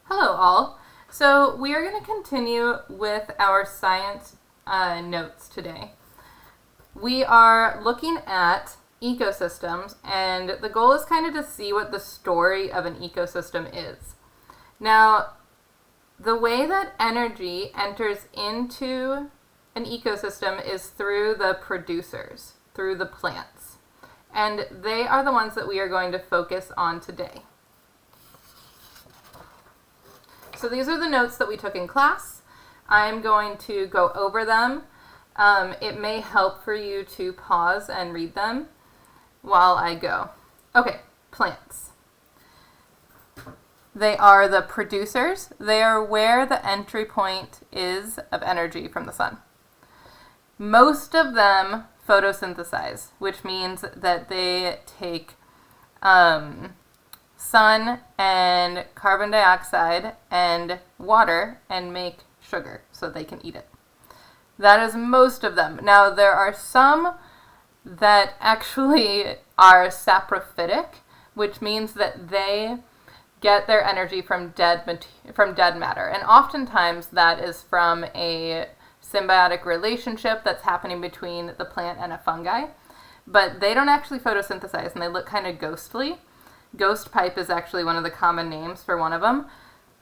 Hello all. So we are going to continue with our science notes today. We are looking at ecosystems, and the goal is kind of to see what the story of an ecosystem is. Now, the way that energy enters into an ecosystem is through the producers, through the plants. And they are the ones that we are going to focus on today. So these are the notes that we took in class. I'm going to go over them. It may help for you to pause and read them while I go. Okay, plants. They are the producers. They are where the entry point is of energy from the sun. Most of them photosynthesize, which means that they take sun and carbon dioxide and water and make sugar so they can eat it. That is most of them. Now, there are some that actually are saprophytic, which means that they get their energy from dead matter. And oftentimes that is from a symbiotic relationship that's happening between the plant and a fungi. But they don't actually photosynthesize, and they look kind of ghostly. Ghost pipe is actually one of the common names for one of them.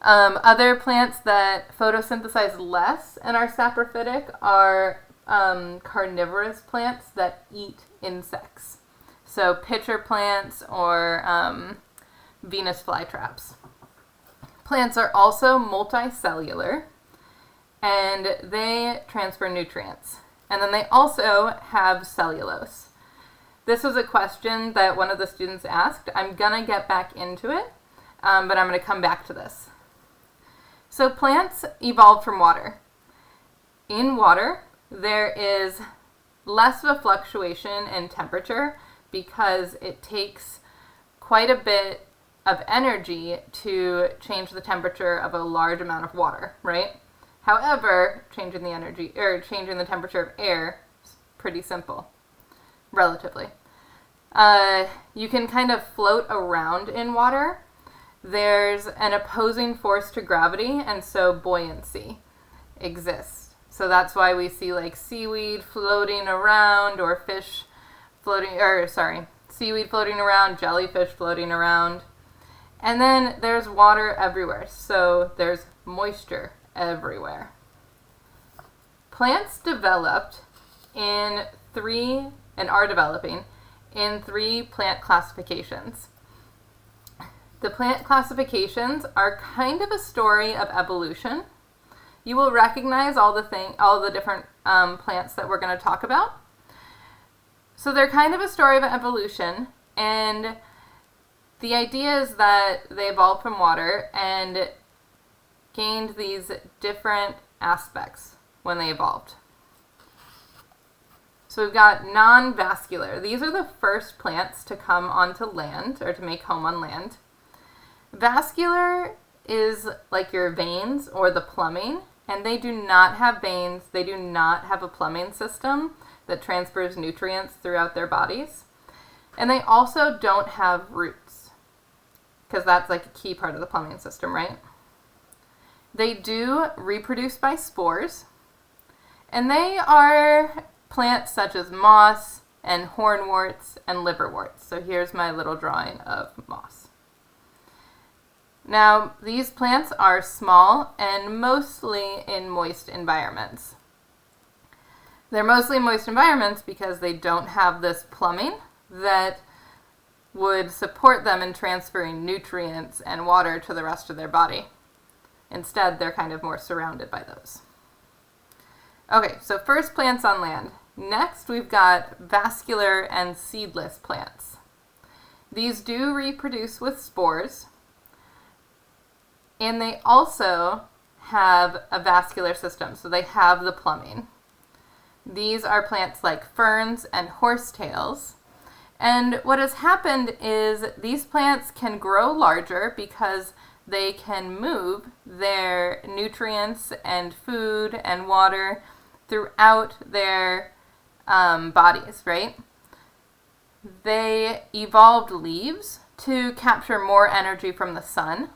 Other plants that photosynthesize less and are saprophytic are carnivorous plants that eat insects. So pitcher plants or Venus flytraps. Plants are also multicellular, and they transfer nutrients. And then they also have cellulose. This was a question that one of the students asked. I'm going to get back into it, but I'm going to come back to this. So plants evolved from water. In water, there is less of a fluctuation in temperature because it takes quite a bit of energy to change the temperature of a large amount of water, right? However, changing the temperature of air is pretty simple. Relatively. You can kind of float around in water. There's an opposing force to gravity, and so buoyancy exists. So that's why we see like seaweed floating around, or seaweed floating around, jellyfish floating around. And then there's water everywhere, so there's moisture everywhere. Plants developed and are developing in 3 plant classifications. The plant classifications are kind of a story of evolution. You will recognize all the different plants that we're going to talk about. So they're kind of a story of evolution, and the idea is that they evolved from water and gained these different aspects when they evolved. So we've got non-vascular. These are the first plants to come onto land, or to make home on land. Vascular is like your veins or the plumbing, and they do not have veins. They do not have a plumbing system that transfers nutrients throughout their bodies. And they also don't have roots, because that's like a key part of the plumbing system, right? They do reproduce by spores, and they are plants such as moss and hornworts and liverworts. So here's my little drawing of moss. Now, these plants are small and mostly in moist environments. They're mostly in moist environments because they don't have this plumbing that would support them in transferring nutrients and water to the rest of their body. Instead, they're kind of more surrounded by those. Okay, so first, plants on land. Next, we've got vascular and seedless plants. These do reproduce with spores, and they also have a vascular system, so they have the plumbing. These are plants like ferns and horsetails. And what has happened is these plants can grow larger because they can move their nutrients and food and water throughout their bodies, right? They evolved leaves to capture more energy from the sun.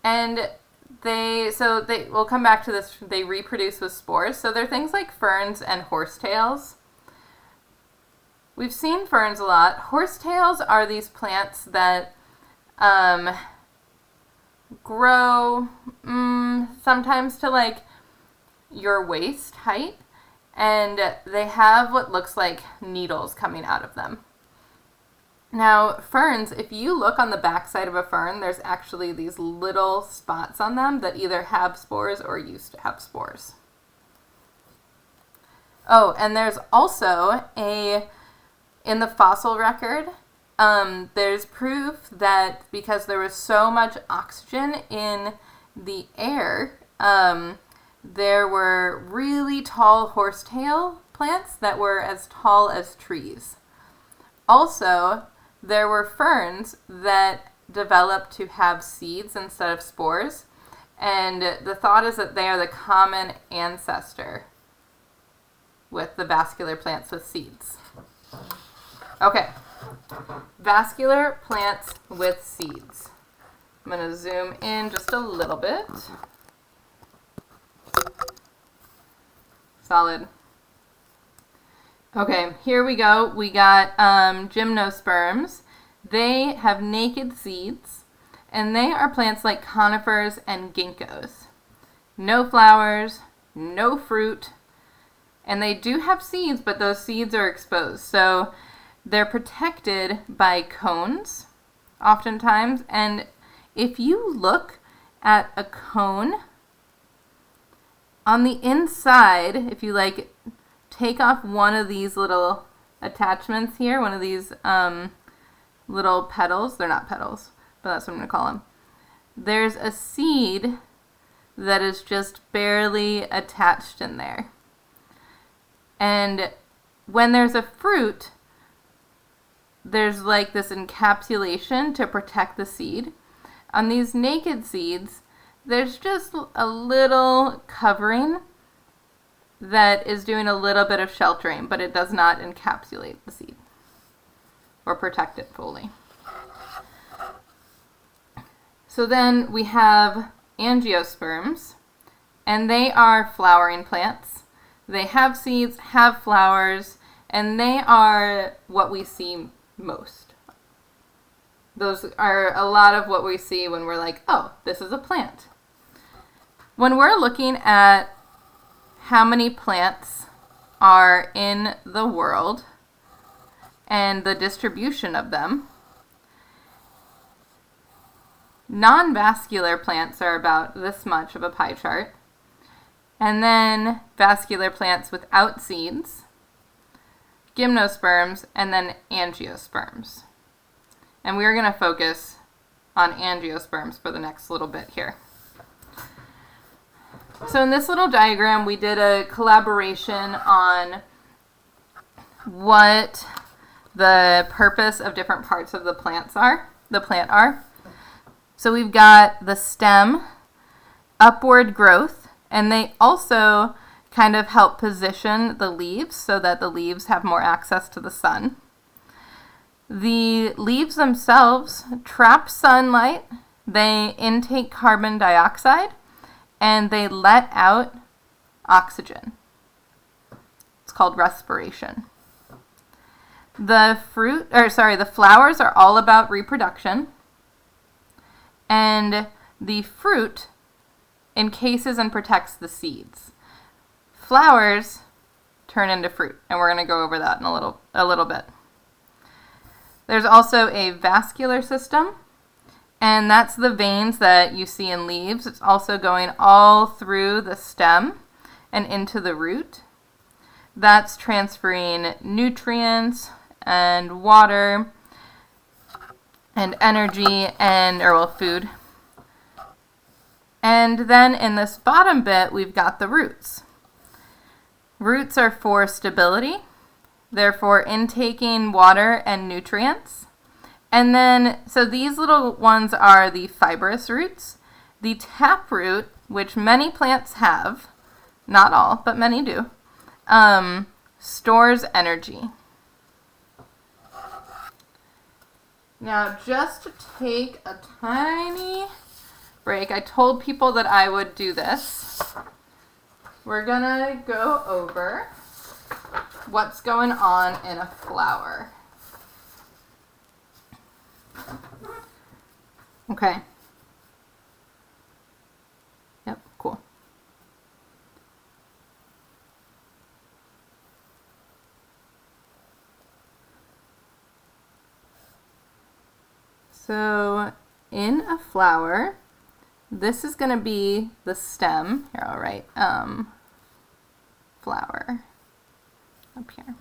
And we'll come back to this. They reproduce with spores. So they're things like ferns and horsetails. We've seen ferns a lot. Horsetails are these plants that grow sometimes to like your waist height, and they have what looks like needles coming out of them. Now, ferns, if you look on the backside of a fern, there's actually these little spots on them that either have spores or used to have spores. Oh, and there's also in the fossil record, there's proof that because there was so much oxygen in the air, there were really tall horsetail plants that were as tall as trees. Also, there were ferns that developed to have seeds instead of spores, and the thought is that they are the common ancestor with the vascular plants with seeds. Okay, vascular plants with seeds. I'm going to zoom in just a little bit. Solid. Okay, here we go. We got gymnosperms. They have naked seeds, and they are plants like conifers and ginkgos. No flowers, no fruit, and they do have seeds, but those seeds are exposed. So they're protected by cones, oftentimes, and if you look at a cone, on the inside, if you like take off one of these little attachments here, one of these little petals, they're not petals, but that's what I'm going to call them. There's a seed that is just barely attached in there. And when there's a fruit, there's like this encapsulation to protect the seed. On these naked seeds, there's just a little covering that is doing a little bit of sheltering, but it does not encapsulate the seed or protect it fully. So then we have angiosperms, and they are flowering plants. They have seeds, have flowers, and they are what we see most. Those are a lot of what we see when we're like, oh, this is a plant. When we're looking at how many plants are in the world and the distribution of them, non-vascular plants are about this much of a pie chart, and then vascular plants without seeds, gymnosperms, and then angiosperms. And we're going to focus on angiosperms for the next little bit here. So in this little diagram, we did a collaboration on what the purpose of different parts of the plant are. So we've got the stem, upward growth, and they also kind of help position the leaves so that the leaves have more access to the sun. The leaves themselves trap sunlight, they intake carbon dioxide, and they let out oxygen. It's called respiration. The flowers are all about reproduction, and the fruit encases and protects the seeds. Flowers turn into fruit, and we're going to go over that in a little bit. There's also a vascular system, and that's the veins that you see in leaves. It's also going all through the stem and into the root. That's transferring nutrients and water and energy and food. And then in this bottom bit, we've got the roots. Roots are for stability. They're for intaking water and nutrients. And then, so these little ones are the fibrous roots. The taproot, which many plants have, not all, but many do, stores energy. Now, just to take a tiny break, I told people that I would do this. We're gonna go over what's going on in a flower. Okay. Yep, cool. So in a flower, this is going to be the stem. Here, I'll write flower up here.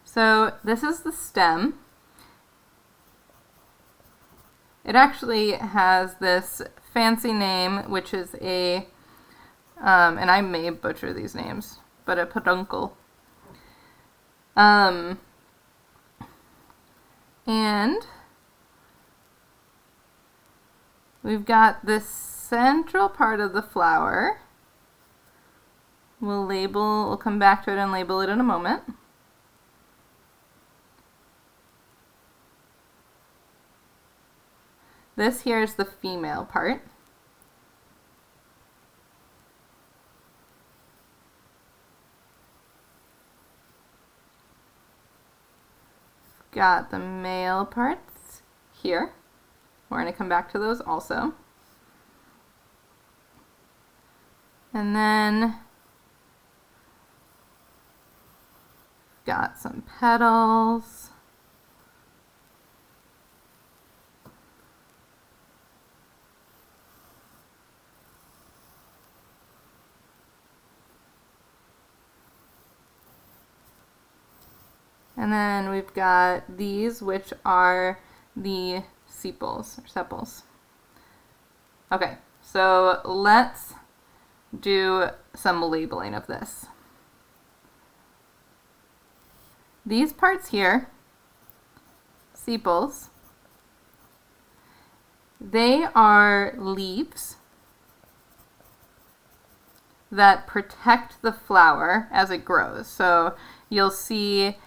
So this is the stem. It actually has this fancy name, which is a, and I may butcher these names, but a peduncle. And we've got this central part of the flower. We'll come back to it and label it in a moment. This here is the female part. Got the male parts here. We're going to come back to those also. And then got some petals. And then we've got these, which are the sepals, or sepals. Okay, so let's do some labeling of this. These parts here, sepals, they are leaves that protect the flower as it grows. So you'll see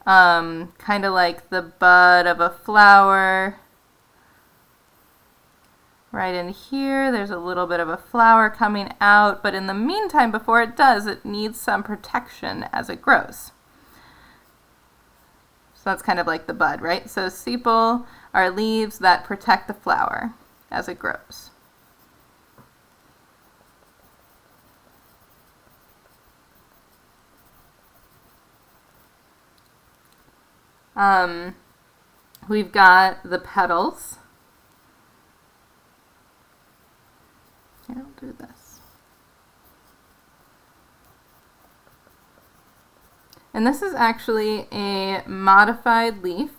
kind of like the bud of a flower. Right in here, there's a little bit of a flower coming out, but in the meantime, before it does, it needs some protection as it grows. So that's kind of like the bud, right? So sepal are leaves that protect the flower as it grows. We've got the petals. Here, I'll do this. And this is actually a modified leaf.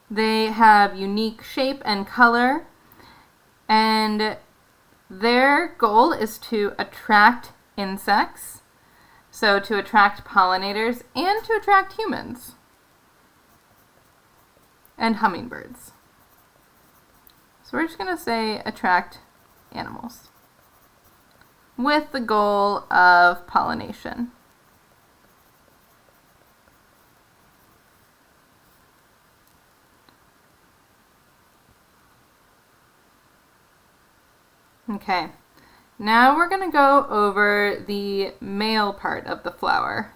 They have unique shape and color, and their goal is to attract insects, so to attract pollinators and to attract humans and hummingbirds. So we're just going to say attract animals with the goal of pollination. Okay. Now we're going to go over the male part of the flower,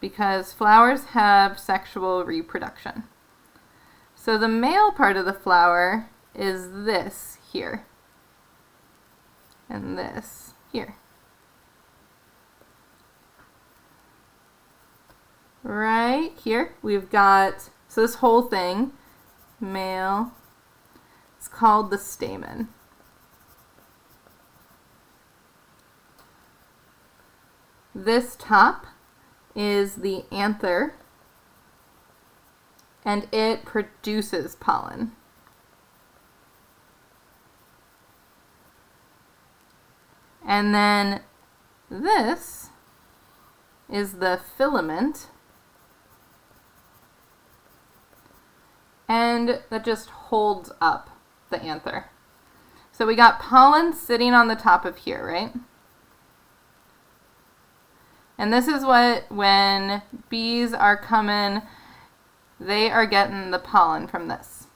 because flowers have sexual reproduction. So the male part of the flower is this here, and this here. Right here, we've got, so this whole thing, male, it's called the stamen. This top is the anther, and it produces pollen. And then this is the filament, and that just holds up the anther. So we got pollen sitting on the top of here, right? And this is what, when bees are coming, they are getting the pollen from this.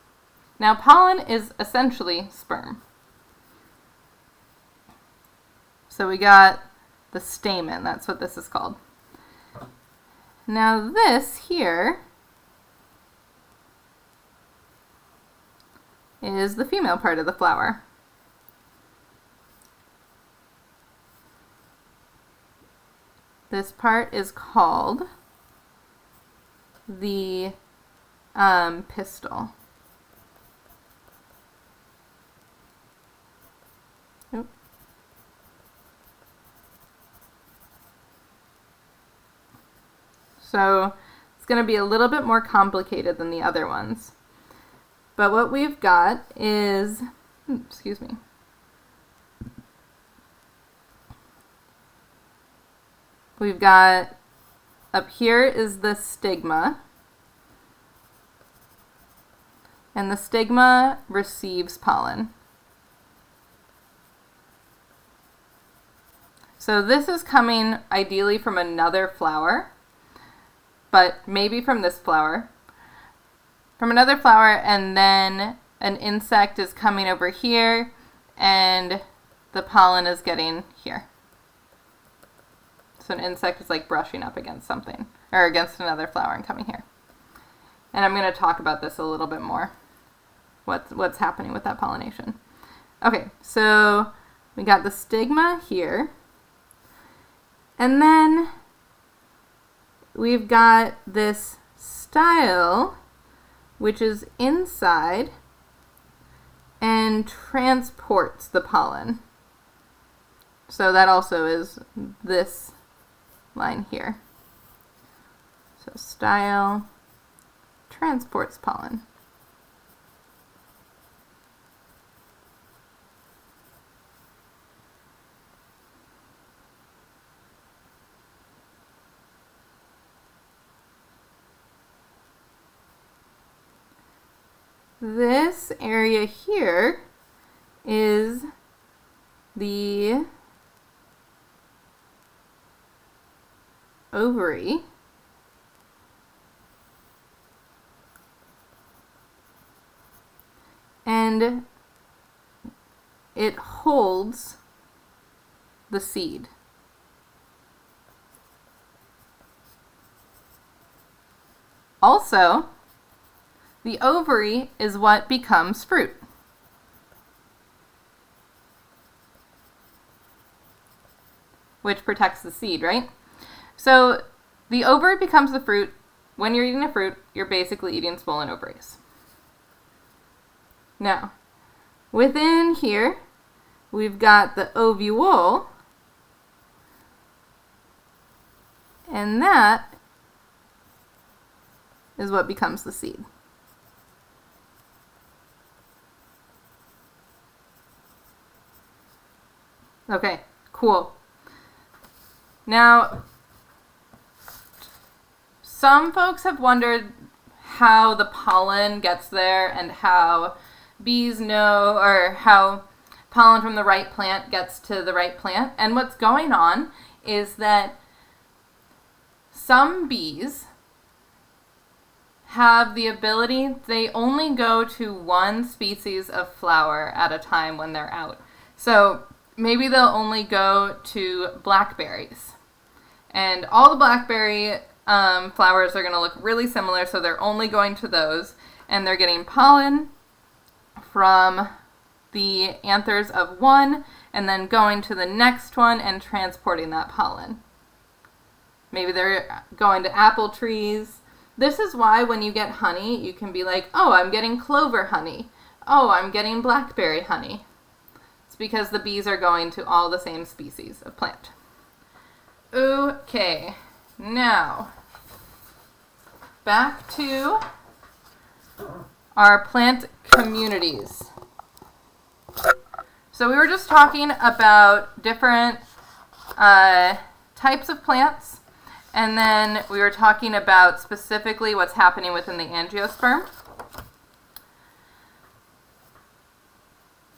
Now, pollen is essentially sperm. So we got the stamen, that's what this is called. Now this here is the female part of the flower. This part is called the pistil. Oop. So it's going to be a little bit more complicated than the other ones. But what we've got is, excuse me. We've got, up here is the stigma. And the stigma receives pollen. So this is coming ideally from another flower, but maybe from this flower. From another flower, and then an insect is coming over here, and the pollen is getting here. So an insect is like brushing up against something, or against another flower and coming here. And I'm going to talk about this a little bit more, what's happening with that pollination. Okay, so we got the stigma here. And then we've got this style, which is inside and transports the pollen. So that also is this line here. So style transports pollen. This area here is the ovary. And it holds the seed. Also, the ovary is what becomes fruit. Which protects the seed, right? So the ovary becomes the fruit. When you're eating a fruit, you're basically eating swollen ovaries. Now, within here, we've got the ovule, and that is what becomes the seed. Okay, cool. Now, some folks have wondered how the pollen gets there and how bees know, or how pollen from the right plant gets to the right plant. And what's going on is that some bees have the ability, they only go to one species of flower at a time when they're out. So maybe they'll only go to blackberries. And all the blackberry flowers are going to look really similar, so they're only going to those. And they're getting pollen from the anthers of one, and then going to the next one and transporting that pollen. Maybe they're going to apple trees. This is why when you get honey, you can be like, oh, I'm getting clover honey. Oh, I'm getting blackberry honey. It's because the bees are going to all the same species of plant. Okay, now back to our plant communities. So we were just talking about different types of plants, and then we were talking about specifically what's happening within the angiosperm.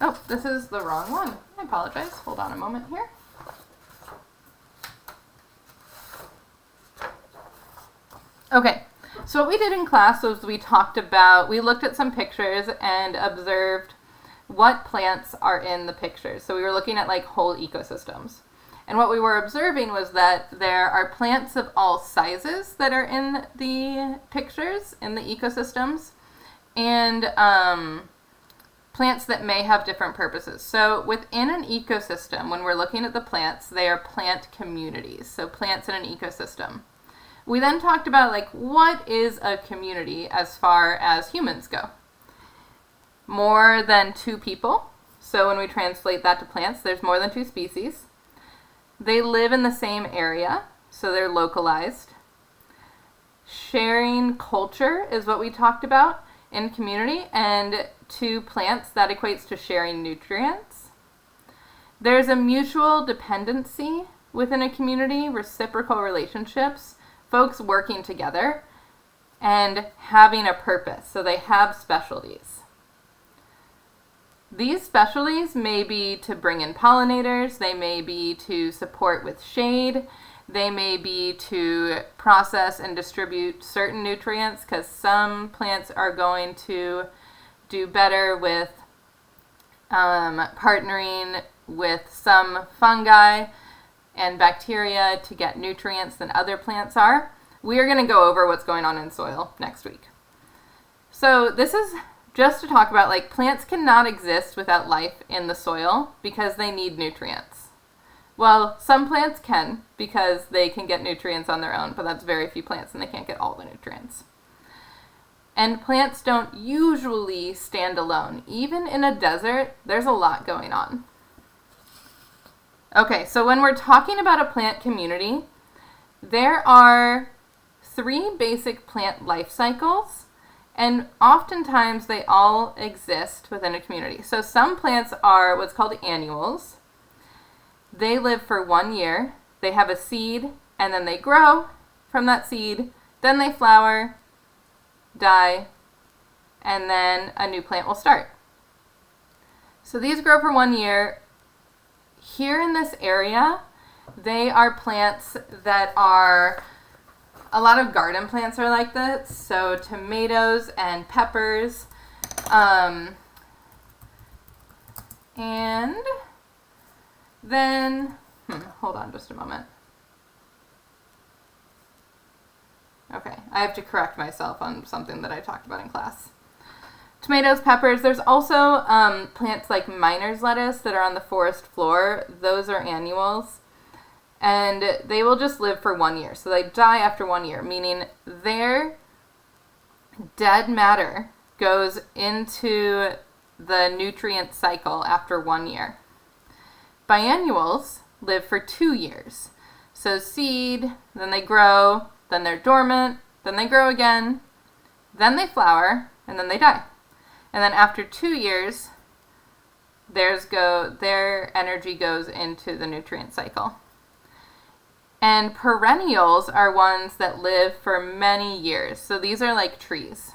Oh, this is the wrong one. I apologize. Hold on a moment here. Okay, so what we did in class was we looked at some pictures and observed what plants are in the pictures. So we were looking at like whole ecosystems. And what we were observing was that there are plants of all sizes that are in the pictures, in the ecosystems, and plants that may have different purposes. So within an ecosystem, when we're looking at the plants, they are plant communities. So plants in an ecosystem. We then talked about like what is a community as far as humans go. More than 2 people. So when we translate that to plants, there's more than 2 species. They live in the same area, so they're localized. Sharing culture is what we talked about in community, and to plants, that equates to sharing nutrients. There's a mutual dependency within a community, reciprocal relationships, folks working together, and having a purpose, so they have specialties. These specialties may be to bring in pollinators, they may be to support with shade, they may be to process and distribute certain nutrients, because some plants are going to do better with partnering with some fungi and bacteria to get nutrients than other plants are. We are going to go over what's going on in soil next week. So this is just to talk about, like, plants cannot exist without life in the soil because they need nutrients. Well, some plants can because they can get nutrients on their own, but that's very few plants and they can't get all the nutrients. And plants don't usually stand alone. Even in a desert, there's a lot going on. Okay, so when we're talking about a plant community, there are 3 basic plant life cycles. And oftentimes they all exist within a community. So some plants are what's called annuals. They live for 1 year. They have a seed, and then they grow from that seed. Then they flower, die, and then a new plant will start. So these grow for 1 year. Here in this area, they are plants that are... A lot of garden plants are like this, so tomatoes and peppers, and then, hold on just a moment. Okay, I have to correct myself on something that I talked about in class. Tomatoes, peppers, there's also plants like miner's lettuce that are on the forest floor. Those are annuals. And they will just live for 1 year. So they die after 1 year, meaning their dead matter goes into the nutrient cycle after 1 year. Biennials live for 2 years. So seed, then they grow, then they're dormant, then they grow again, then they flower, and then they die. And then after 2 years, their energy goes into the nutrient cycle. And perennials are ones that live for many years. So these are like trees.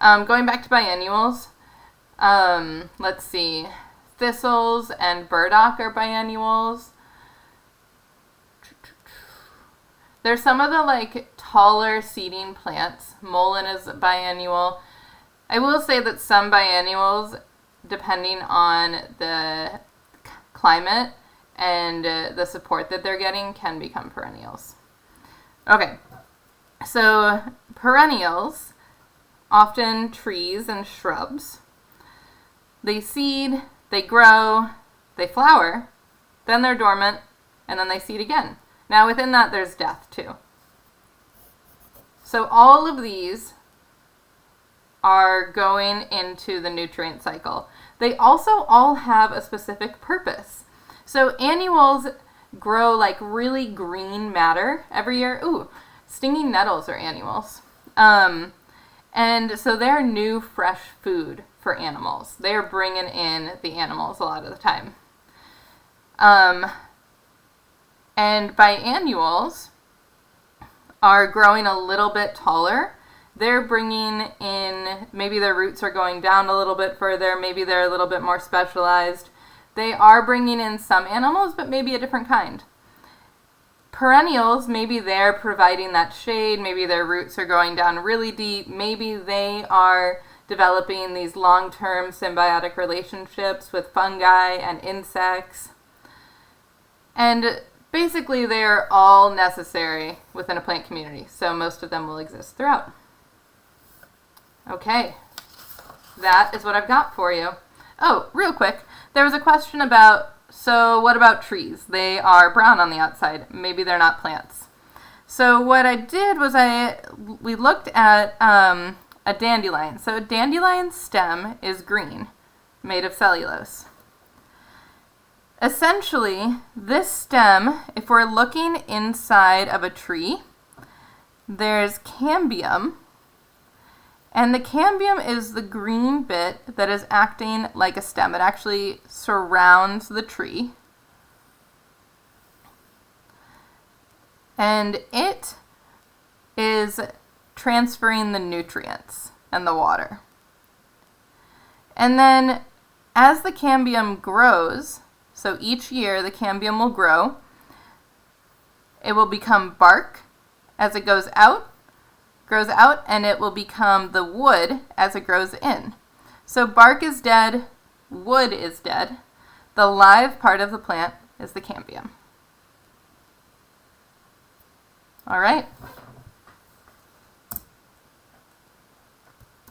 Going back to biennials, let's see. Thistles and burdock are biennials. There's some of the like taller seeding plants. Mullein is biennial. I will say that some biennials, depending on the climate and the support that they're getting, can become perennials. Okay, so perennials, often trees and shrubs, they seed, they grow, they flower, then they're dormant, and then they seed again. Now within that there's death too. So all of these are going into the nutrient cycle. They also all have a specific purpose. So annuals grow like really green matter every year. Ooh, stinging nettles are annuals. And so they're new, fresh food for animals. They're bringing in the animals a lot of the time. And biennials are growing a little bit taller. they're bringing in, maybe their roots are going down a little bit further, maybe they're a little bit more specialized. They are bringing in some animals, but maybe a different kind. Perennials, maybe they're providing that shade, maybe their roots are going down really deep, maybe they are developing these long-term symbiotic relationships with fungi and insects. And basically they're all necessary within a plant community, so most of them will exist throughout. Okay, that is what I've got for you. Oh, real quick, there was a question about, so what about trees? They are brown on the outside. Maybe they're not plants. So what I did was we looked at a dandelion. So a dandelion stem is green, made of cellulose. Essentially, this stem, if we're looking inside of a tree, there's cambium. And the cambium is the green bit that is acting like a stem. It actually surrounds the tree. And it is transferring the nutrients and the water. And then as the cambium grows, so each year the cambium will grow, it will become bark as it grows out, and it will become the wood as it grows in. So bark is dead, wood is dead. The live part of the plant is the cambium. All right.